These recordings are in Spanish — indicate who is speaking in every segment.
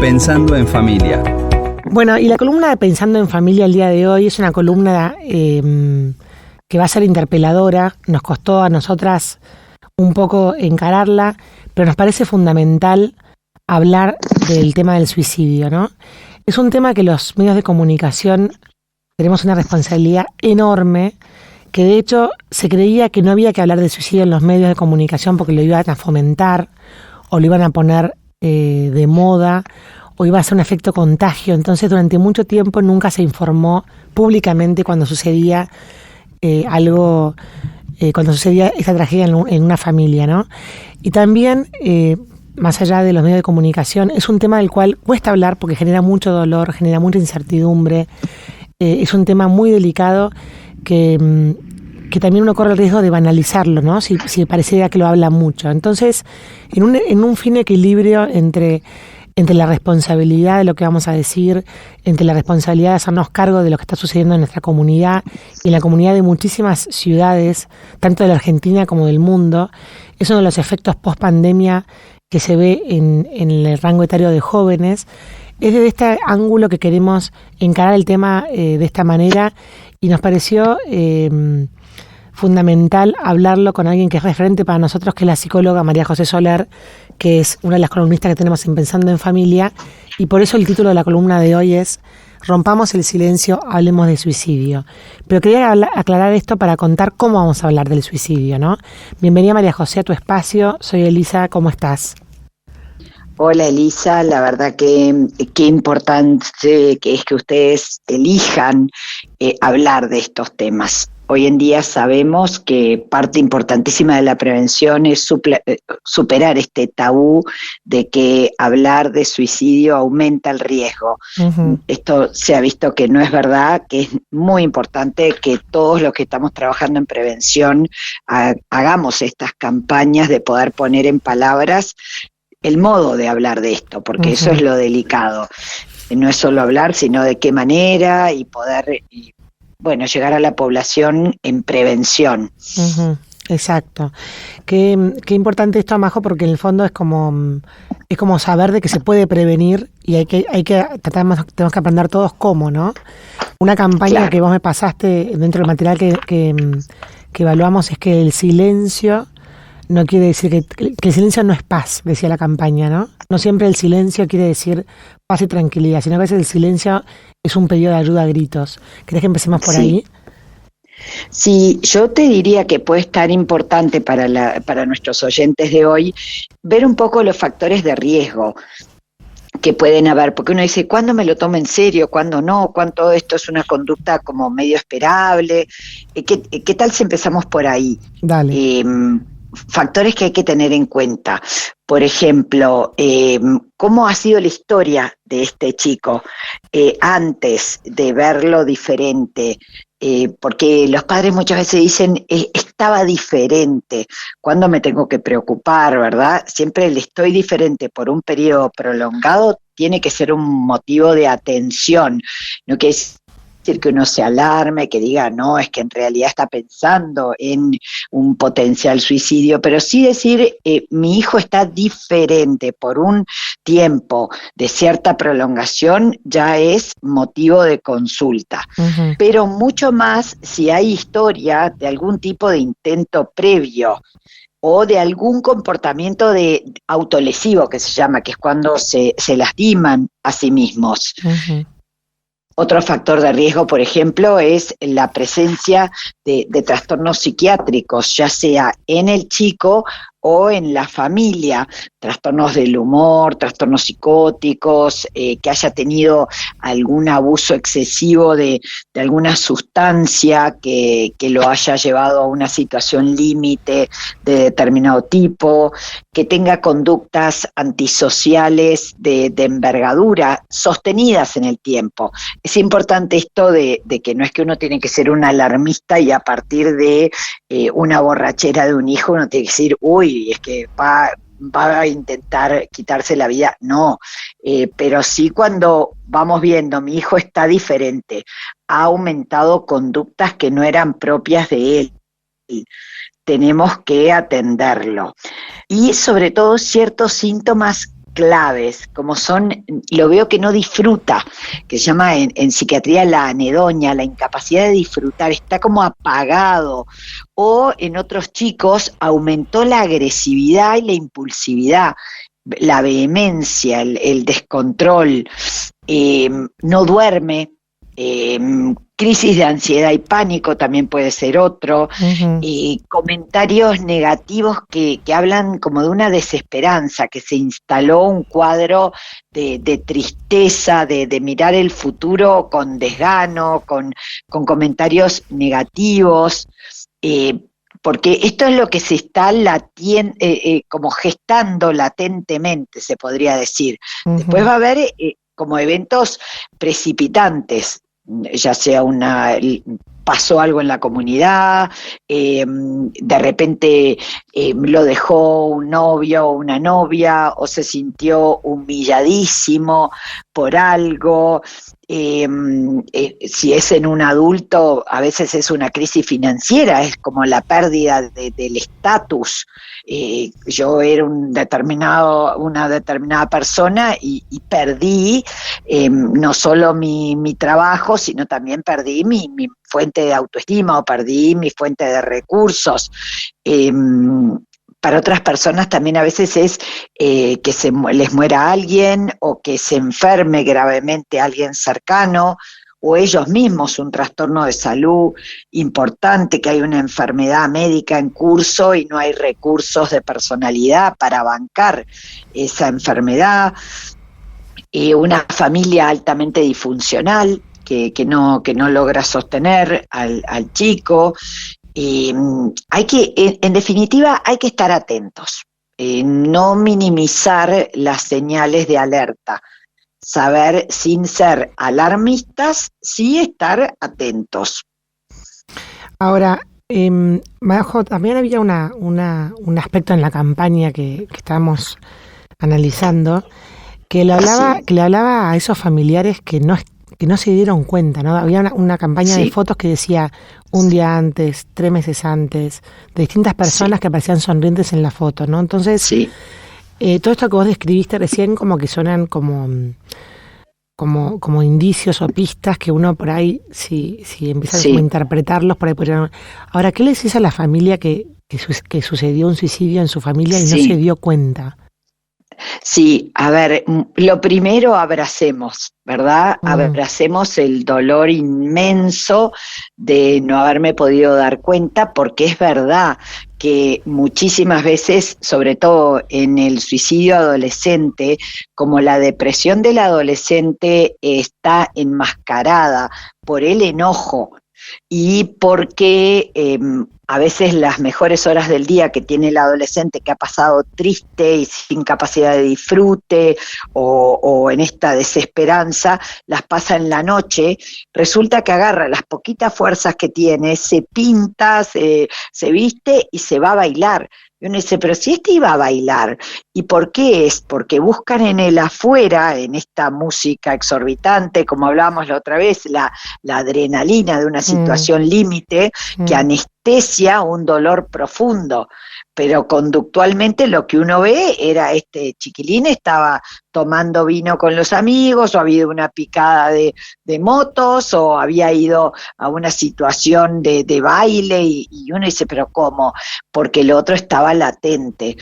Speaker 1: Pensando en Familia.
Speaker 2: Bueno, y la columna de Pensando en Familia el día de hoy es una columna que va a ser interpeladora. Nos costó a nosotras un poco encararla, pero nos parece fundamental hablar del tema del suicidio, ¿no? Es un tema que los medios de comunicación tenemos una responsabilidad enorme, que de hecho se creía que no había que hablar de suicidio en los medios de comunicación porque lo iban a fomentar o lo iban a poner de moda o iba a ser un efecto contagio. Entonces durante mucho tiempo nunca se informó públicamente cuando sucedía cuando sucedía esta tragedia en una familia, ¿no? Y también, más allá de los medios de comunicación, es un tema del cual cuesta hablar porque genera mucho dolor, genera mucha incertidumbre. Es un tema muy delicado que también uno corre el riesgo de banalizarlo, ¿no? Si pareciera que lo habla mucho. Entonces, en un fino equilibrio entre la responsabilidad de lo que vamos a decir, entre la responsabilidad de hacernos cargo de lo que está sucediendo en nuestra comunidad y en la comunidad de muchísimas ciudades, tanto de la Argentina como del mundo, es uno de los efectos post-pandemia que se ve en el rango etario de jóvenes. Es desde este ángulo que queremos encarar el tema de esta manera y nos pareció fundamental hablarlo con alguien que es referente para nosotros, que es la psicóloga María José Soler, que es una de las columnistas que tenemos en Pensando en Familia, y por eso el título de la columna de hoy es Rompamos el silencio, hablemos de suicidio. Pero quería aclarar esto para contar cómo vamos a hablar del suicidio, ¿no? Bienvenida María José a tu espacio, soy Elisa, ¿cómo estás?
Speaker 3: Hola Elisa, la verdad que qué importante que es que ustedes elijan hablar de estos temas. Hoy en día sabemos que parte importantísima de la prevención es superar este tabú de que hablar de suicidio aumenta el riesgo. Uh-huh. Esto se ha visto que no es verdad, que es muy importante que todos los que estamos trabajando en prevención hagamos estas campañas de poder poner en palabras el modo de hablar de esto, porque uh-huh. Eso es lo delicado. No es solo hablar, sino de qué manera y poder... llegar a la población en prevención.
Speaker 2: Uh-huh, exacto. Qué importante esto, Majo, porque en el fondo es como saber de que se puede prevenir y hay que tenemos que aprender todos cómo, ¿no? Una campaña claro. Que vos me pasaste dentro del material que evaluamos es que el silencio no quiere decir que el silencio no es paz, decía la campaña, ¿no? No siempre el silencio quiere decir paz y tranquilidad, sino que a veces el silencio es un pedido de ayuda a gritos. ¿Querés que empecemos por ahí?
Speaker 3: Sí, yo te diría que puede estar importante para nuestros oyentes de hoy ver un poco los factores de riesgo que pueden haber, porque uno dice, ¿cuándo me lo tomo en serio? ¿Cuándo no? ¿Cuánto esto es una conducta como medio esperable? ¿Qué tal si empezamos por ahí?
Speaker 2: Dale.
Speaker 3: Factores que hay que tener en cuenta. Por ejemplo, ¿cómo ha sido la historia de este chico antes de verlo diferente? Porque los padres muchas veces dicen, estaba diferente, ¿cuándo me tengo que preocupar, verdad? Siempre el estoy diferente por un periodo prolongado tiene que ser un motivo de atención, no que es decir que uno se alarme, que diga, no, es que en realidad está pensando en un potencial suicidio, pero sí decir, mi hijo está diferente por un tiempo de cierta prolongación, ya es motivo de consulta. Uh-huh. Pero mucho más si hay historia de algún tipo de intento previo, o de algún comportamiento de autolesivo que se llama, que es cuando se lastiman a sí mismos. Uh-huh. Otro factor de riesgo, por ejemplo, es la presencia de trastornos psiquiátricos, ya sea en el chico o en la familia, trastornos del humor, trastornos psicóticos, que haya tenido algún abuso excesivo de alguna sustancia que lo haya llevado a una situación límite de determinado tipo, que tenga conductas antisociales de envergadura sostenidas en el tiempo. Es importante esto de que no es que uno tiene que ser un alarmista y a partir de una borrachera de un hijo uno tiene que decir, uy, es que va a intentar quitarse la vida, no, pero sí cuando vamos viendo, mi hijo está diferente, ha aumentado conductas que no eran propias de él, tenemos que atenderlo. Y sobre todo ciertos síntomas claves, como son, lo veo que no disfruta, que se llama en psiquiatría la anedonia, la incapacidad de disfrutar, está como apagado, o en otros chicos aumentó la agresividad y la impulsividad, la vehemencia, el descontrol, no duerme, crisis de ansiedad y pánico también puede ser otro, comentarios negativos que hablan como de una desesperanza, que se instaló un cuadro de tristeza, de mirar el futuro con desgano, con comentarios negativos, porque esto es lo que se está como gestando latentemente, se podría decir. Después va a haber como eventos precipitantes, ya sea pasó algo en la comunidad, de repente lo dejó un novio o una novia, o se sintió humilladísimo por algo. Si es en un adulto, a veces es una crisis financiera, es como la pérdida del estatus. Yo era una determinada persona y perdí no solo mi trabajo, sino también perdí mi fuente de autoestima, o perdí mi fuente de recursos. Para otras personas también a veces es que les muera alguien, o que se enferme gravemente alguien cercano, o ellos mismos un trastorno de salud importante, que hay una enfermedad médica en curso y no hay recursos de personalidad para bancar esa enfermedad, una familia altamente disfuncional que no logra sostener al chico. En definitiva, hay que estar atentos, no minimizar las señales de alerta, saber, sin ser alarmistas, sí estar atentos.
Speaker 2: Ahora, Majo, también había un aspecto en la campaña que estábamos analizando, que le hablaba a esos familiares que no se dieron cuenta, ¿no? Había una campaña de fotos que decía un día antes, 3 meses antes, de distintas personas que aparecían sonrientes en la foto, ¿no? Entonces, todo esto que vos describiste recién como que suenan como indicios o pistas que uno por ahí, si empieza a interpretarlos, por ahí podrían... Ahora, ¿qué le decís a la familia que sucedió un suicidio en su familia y no se dio cuenta?
Speaker 3: Sí, a ver, lo primero, abracemos, ¿verdad? Abracemos el dolor inmenso de no haberme podido dar cuenta, porque es verdad que muchísimas veces, sobre todo en el suicidio adolescente, como la depresión del adolescente está enmascarada por el enojo y porque a veces las mejores horas del día que tiene el adolescente, que ha pasado triste y sin capacidad de disfrute o en esta desesperanza, las pasa en la noche, resulta que agarra las poquitas fuerzas que tiene, se pinta, se viste y se va a bailar. Y uno dice, pero si iba a bailar, ¿y por qué es? Porque buscan en el afuera, en esta música exorbitante, como hablábamos la otra vez, la adrenalina de una situación límite que anestesia un dolor profundo. Pero conductualmente lo que uno ve era este chiquilín estaba tomando vino con los amigos, o había habido una picada de motos, o había ido a una situación de baile, y uno dice, ¿pero cómo? Porque el otro estaba latente.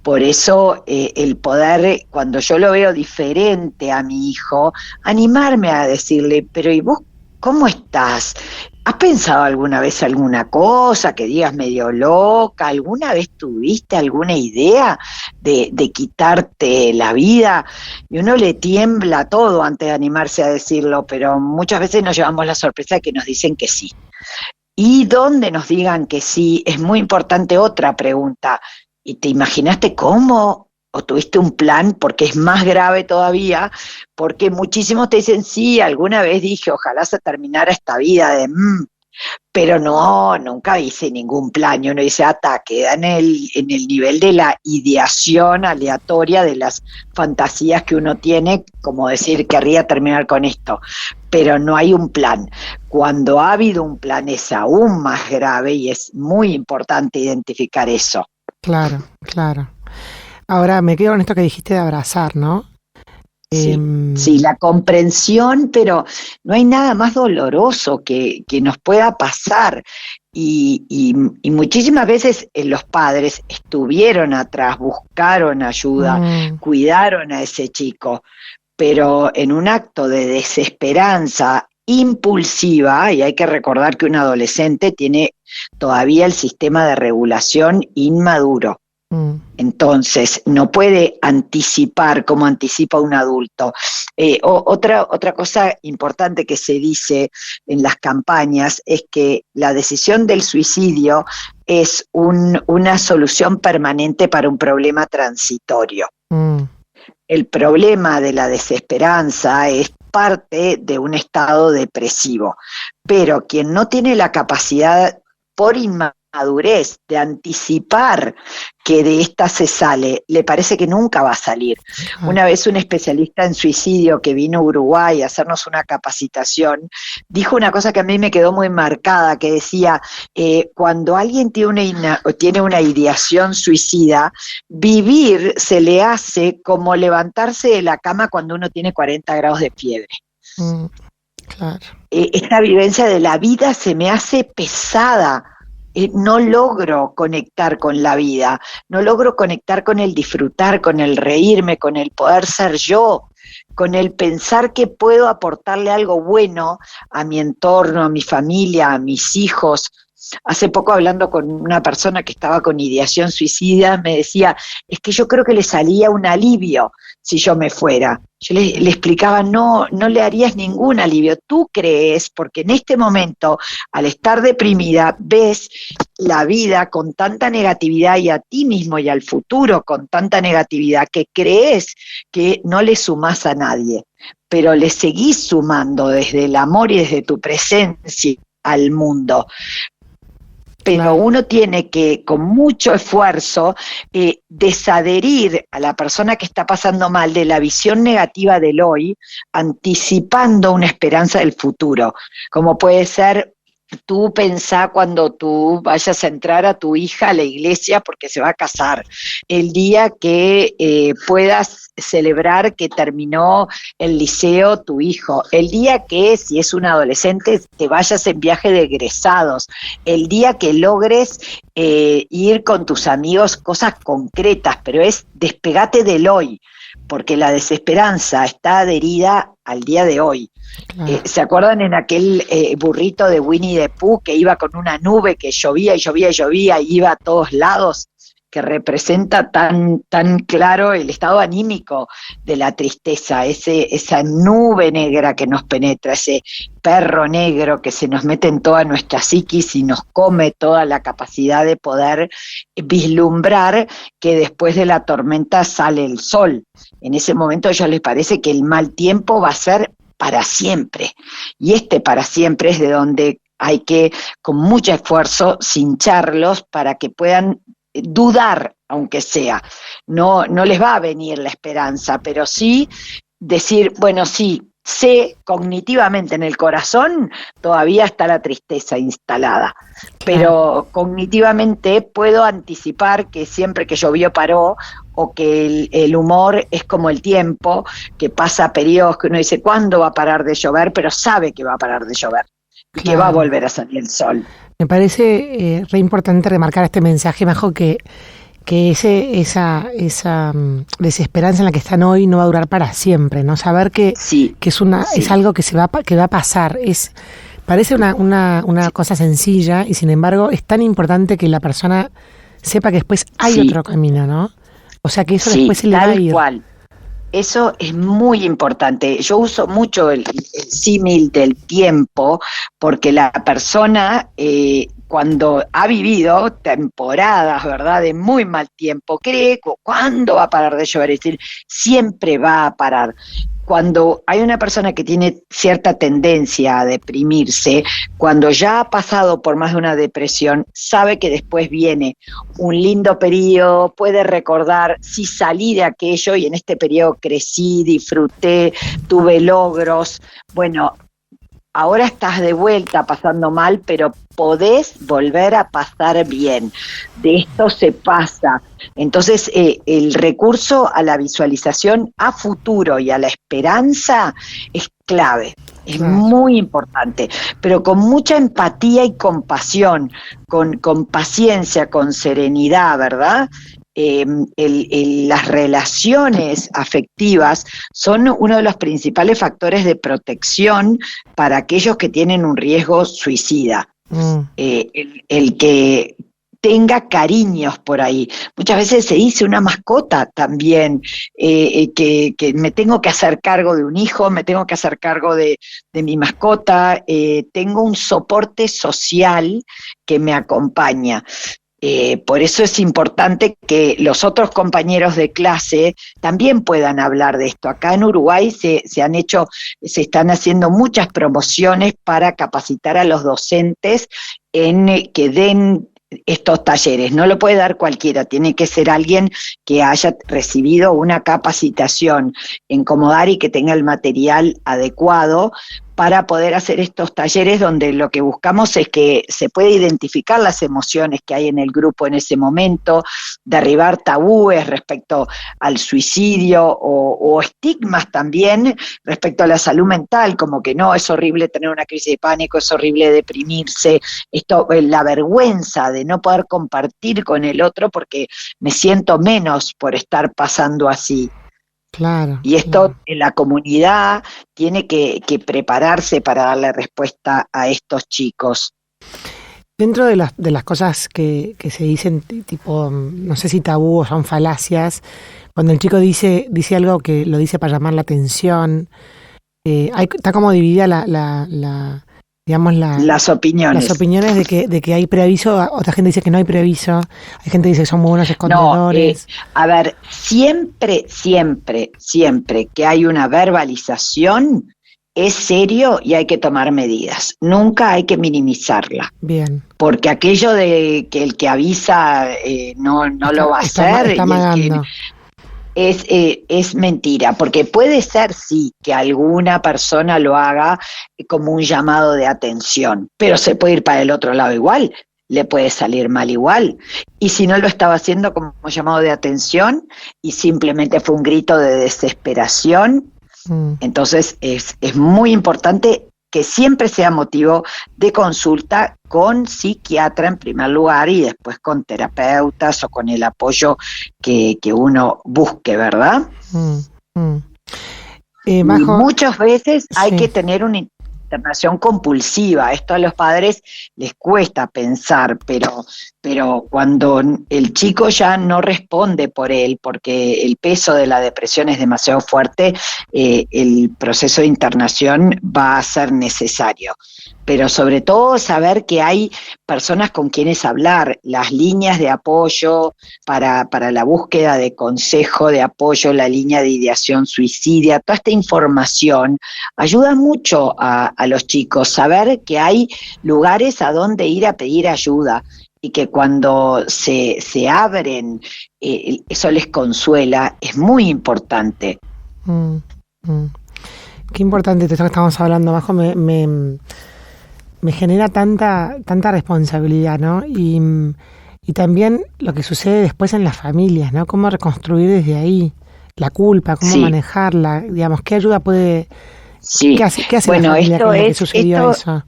Speaker 3: Por eso el poder, cuando yo lo veo diferente a mi hijo, animarme a decirle, pero ¿y vos cómo estás? ¿Has pensado alguna vez alguna cosa que digas medio loca? ¿Alguna vez tuviste alguna idea de quitarte la vida? Y uno le tiembla todo antes de animarse a decirlo, pero muchas veces nos llevamos la sorpresa de que nos dicen que sí. Y donde nos digan que sí, es muy importante otra pregunta. ¿Y te imaginaste cómo? ¿O tuviste un plan? Porque es más grave todavía, porque muchísimos te dicen, sí, alguna vez dije, ojalá se terminara esta vida de pero no, nunca hice ningún plan. Y uno dice, queda en el nivel de la ideación aleatoria de las fantasías que uno tiene, como decir, querría terminar con esto, pero no hay un plan. Cuando ha habido un plan es aún más grave, y es muy importante identificar eso.
Speaker 2: Claro, claro. Ahora me quedo con esto que dijiste de abrazar, ¿no?
Speaker 3: Sí, sí, la comprensión, pero no hay nada más doloroso que nos pueda pasar. Y muchísimas veces los padres estuvieron atrás, buscaron ayuda, cuidaron a ese chico, pero en un acto de desesperanza impulsiva, y hay que recordar que un adolescente tiene todavía el sistema de regulación inmaduro. Entonces, no puede anticipar como anticipa un adulto. Otra cosa importante que se dice en las campañas es que la decisión del suicidio es una solución permanente para un problema transitorio. El problema de la desesperanza es parte de un estado depresivo, pero quien no tiene la capacidad por inmadurez de anticipar que de esta se sale, le parece que nunca va a salir. Una vez un especialista en suicidio que vino a Uruguay a hacernos una capacitación, dijo una cosa que a mí me quedó muy marcada, que decía, cuando alguien tiene una ideación suicida, vivir se le hace como levantarse de la cama cuando uno tiene 40 grados de fiebre.
Speaker 2: Claro.
Speaker 3: Esta vivencia de la vida se me hace pesada. No logro conectar con la vida, no logro conectar con el disfrutar, con el reírme, con el poder ser yo, con el pensar que puedo aportarle algo bueno a mi entorno, a mi familia, a mis hijos. Hace poco, hablando con una persona que estaba con ideación suicida, me decía, es que yo creo que le salía un alivio si yo me fuera. Yo le explicaba, no le harías ningún alivio, tú crees, porque en este momento, al estar deprimida, ves la vida con tanta negatividad y a ti mismo y al futuro con tanta negatividad que crees que no le sumás a nadie, pero le seguís sumando desde el amor y desde tu presencia al mundo. Pero uno tiene que, con mucho esfuerzo, desadherir a la persona que está pasando mal de la visión negativa del hoy, anticipando una esperanza del futuro, como puede ser. Tú pensá cuando tú vayas a entrar a tu hija a la iglesia porque se va a casar, el día que puedas celebrar que terminó el liceo tu hijo, el día que, si es un adolescente, te vayas en viaje de egresados, el día que logres ir con tus amigos, cosas concretas, pero es despegate del hoy, porque la desesperanza está adherida al día de hoy. ¿Se acuerdan en aquel burrito de Winnie the Pooh que iba con una nube que llovía y llovía y llovía y iba a todos lados? Que representa tan claro el estado anímico de la tristeza, esa nube negra que nos penetra, ese perro negro que se nos mete en toda nuestra psiquis y nos come toda la capacidad de poder vislumbrar que después de la tormenta sale el sol. En ese momento a ellos les parece que el mal tiempo va a ser para siempre, y para siempre es de donde hay que, con mucho esfuerzo, cincharlos para que puedan dudar, aunque sea. No les va a venir la esperanza, pero sí decir, bueno, sí, sé cognitivamente en el corazón, todavía está la tristeza instalada, pero cognitivamente puedo anticipar que siempre que llovió paró, o que el humor es como el tiempo, que pasa periodos que uno dice, ¿cuándo va a parar de llover? Pero sabe que va a parar de llover, que va a volver a salir el sol.
Speaker 2: Me parece re importante remarcar este mensaje, Majo, que esa desesperanza en la que están hoy no va a durar para siempre, ¿no? Saber que es algo que va a pasar. Parece una cosa sencilla y sin embargo es tan importante que la persona sepa que después hay otro camino, ¿no? O sea que eso después se le va a ir.
Speaker 3: Cual. Eso es muy importante. Yo uso mucho el símil del tiempo, porque la persona cuando ha vivido temporadas, ¿verdad?, de muy mal tiempo, cree ¿cuándo va a parar de llover? Es decir, siempre va a parar. Cuando hay una persona que tiene cierta tendencia a deprimirse, cuando ya ha pasado por más de una depresión, sabe que después viene un lindo periodo, puede recordar, si salí de aquello y en este periodo crecí, disfruté, tuve logros. Bueno, ahora estás de vuelta pasando mal, pero podés volver a pasar bien. De esto se pasa. Entonces, el recurso a la visualización a futuro y a la esperanza es clave. Es
Speaker 2: Claro.
Speaker 3: muy importante, pero con mucha empatía y compasión, con paciencia, con serenidad, ¿verdad? Las relaciones afectivas son uno de los principales factores de protección para aquellos que tienen un riesgo suicida. El que tenga cariños por ahí. Muchas veces se dice una mascota también, que me tengo que hacer cargo de un hijo, me tengo que hacer cargo de mi mascota, tengo un soporte social que me acompaña. Por eso es importante que los otros compañeros de clase también puedan hablar de esto. Acá en Uruguay se están haciendo muchas promociones para capacitar a los docentes en que den estos talleres. No lo puede dar cualquiera, tiene que ser alguien que haya recibido una capacitación en cómo dar y que tenga el material adecuado para poder hacer estos talleres donde lo que buscamos es que se pueda identificar las emociones que hay en el grupo en ese momento, derribar tabúes respecto al suicidio o estigmas también respecto a la salud mental, como que no, es horrible tener una crisis de pánico, es horrible deprimirse, la vergüenza de no poder compartir con el otro porque me siento menos por estar pasando así.
Speaker 2: Claro.
Speaker 3: Y esto en la comunidad tiene que prepararse para darle respuesta a estos chicos.
Speaker 2: Dentro de las cosas que se dicen, tipo, no sé si tabú o son falacias, cuando el chico dice algo que lo dice para llamar la atención, está como dividida
Speaker 3: las opiniones.
Speaker 2: Las opiniones de que hay preaviso, otra gente dice que no hay preaviso, hay gente que dice que son muy buenos escondedores.
Speaker 3: A ver, siempre que hay una verbalización, es serio y hay que tomar medidas. Nunca hay que minimizarla.
Speaker 2: Bien.
Speaker 3: Porque aquello de que el que avisa no lo va a hacer.
Speaker 2: Está amagando.
Speaker 3: Es mentira, porque puede ser, sí, que alguna persona lo haga como un llamado de atención, pero se puede ir para el otro lado igual, le puede salir mal igual. Y si no lo estaba haciendo como llamado de atención y simplemente fue un grito de desesperación, entonces es muy importante que siempre sea motivo de consulta con psiquiatra en primer lugar y después con terapeutas o con el apoyo que uno busque, ¿verdad? Y muchas veces hay que tener una internación compulsiva. Esto a los padres les cuesta pensar, pero cuando el chico ya no responde por él, porque el peso de la depresión es demasiado fuerte, el proceso de internación va a ser necesario. Pero sobre todo saber que hay personas con quienes hablar, las líneas de apoyo para la búsqueda de consejo, de apoyo, la línea de ideación suicidia, toda esta información ayuda mucho a los chicos, saber que hay lugares a donde ir a pedir ayuda y que cuando se abren, eso les consuela, es muy importante.
Speaker 2: Qué importante esto que estamos hablando, Majo, me genera tanta responsabilidad, ¿no? Y también lo que sucede después en las familias, ¿no? Cómo reconstruir desde ahí la culpa, cómo manejarla, digamos, qué ayuda puede...
Speaker 3: Sí.
Speaker 2: ¿Qué hace la familia con lo que sucedió eso?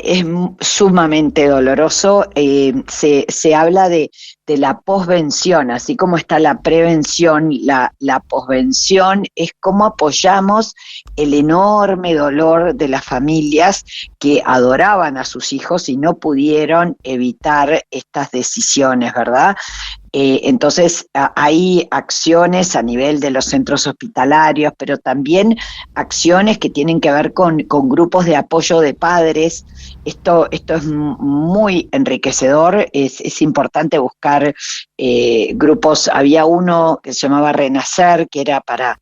Speaker 3: Es sumamente doloroso. Se habla de la posvención, así como está la prevención, la posvención es cómo apoyamos el enorme dolor de las familias que adoraban a sus hijos y no pudieron evitar estas decisiones, ¿verdad? Entonces hay acciones a nivel de los centros hospitalarios, pero también acciones que tienen que ver con grupos de apoyo de padres. Esto es muy enriquecedor, es importante buscar grupos. Había uno que se llamaba Renacer, que era para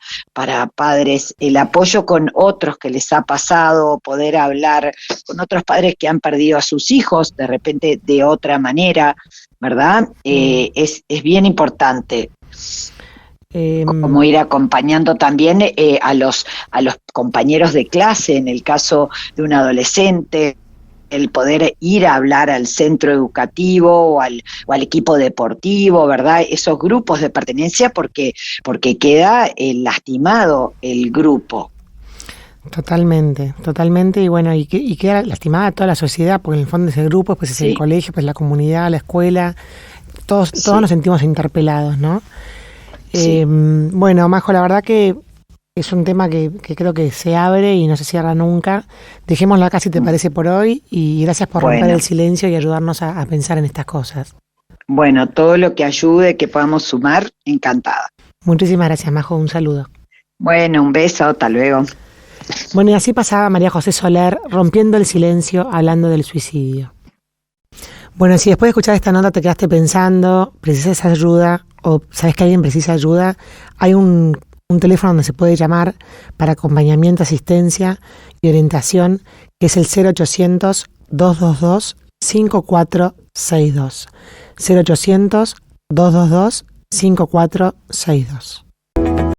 Speaker 3: padres, el apoyo con otros que les ha pasado, poder hablar con otros padres que han perdido a sus hijos de repente de otra manera, ¿verdad? Es bien importante. Como ir acompañando también a los compañeros de clase, en el caso de un adolescente, el poder ir a hablar al centro educativo o al equipo deportivo, ¿verdad? Esos grupos de pertenencia, porque queda lastimado el grupo.
Speaker 2: Totalmente, y bueno, y queda lastimada toda la sociedad, porque en el fondo es el grupo, pues es el colegio, pues la comunidad, la escuela, todos nos sentimos interpelados, ¿no? Sí. Bueno, Majo, la verdad que es un tema que creo que se abre y no se cierra nunca. Dejémoslo acá si te parece por hoy, y gracias por romper el silencio y ayudarnos a pensar en estas cosas.
Speaker 3: Bueno, todo lo que ayude, que podamos sumar, encantada.
Speaker 2: Muchísimas gracias, Majo, un saludo.
Speaker 3: Bueno, un beso, hasta luego.
Speaker 2: Bueno, y así pasaba María José Soler rompiendo el silencio, hablando del suicidio. Bueno, si después de escuchar esta nota te quedaste pensando, precisas ayuda o sabes que alguien precisa ayuda, hay un teléfono donde se puede llamar para acompañamiento, asistencia y orientación, que es el 0800-222-5462. 0800-222-5462.